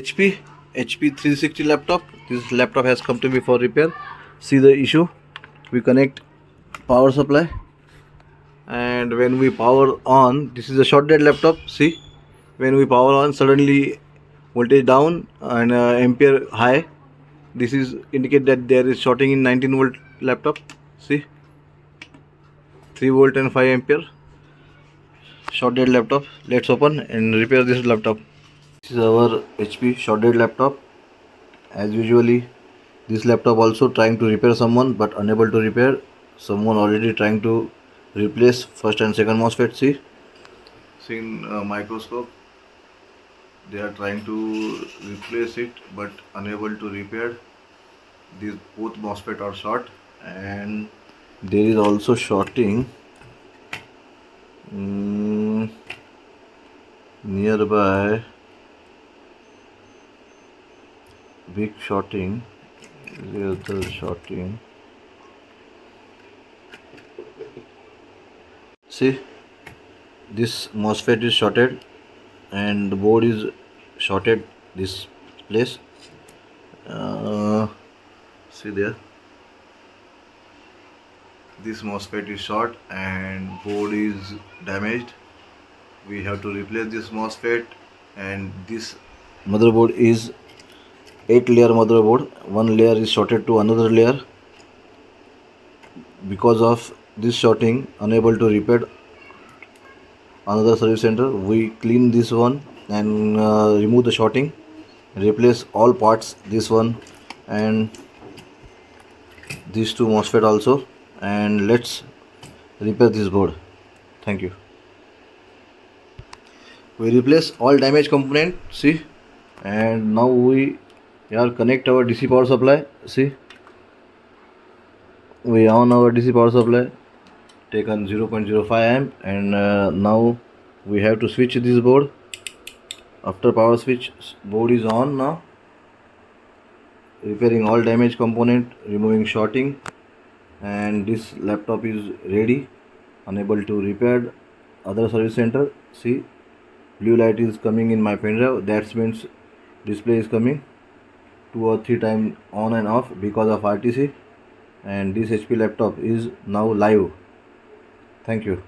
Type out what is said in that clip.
HP 360 laptop. This laptop has come to me for repair. See the issue. We connect power supply, and when we power on, this is a short dead laptop. See, when we power on, suddenly voltage down and ampere high. This is indicate that there is shorting in 19 volt laptop. See, 3 volt and 5 ampere. Short dead laptop. Let's open and repair this laptop. This is our HP short dead laptop. As usually, this laptop also trying to repair someone but unable to repair. Someone already trying to replace first and second MOSFET. See in microscope, they are trying to replace it but unable to repair. These both MOSFET are short, and there is also shorting nearby. Big shorting. Here's the shorting. See, this MOSFET is shorted and the board is shorted this place. See there, this MOSFET is short and board is damaged. We have to replace this MOSFET, and this motherboard is 8 layer motherboard. One layer is shorted to another layer. Because of this shorting, unable to repair. Another service center, we clean this one and remove the shorting, replace all parts, this one and these two MOSFET also, and let's repair this board. Thank you. We replace all damaged component. See, and now we connect our DC power supply. See, we on our DC power supply, taken 0.05 amp, and now we have to switch this board. After power switch, board is on now. Repairing all damaged component, removing shorting, and this laptop is ready. Unable to repair. Other service center. See, blue light is coming in my pen drive. That means display is coming 2 or 3 times on and off because of RTC. And this HP laptop is now live. Thank you.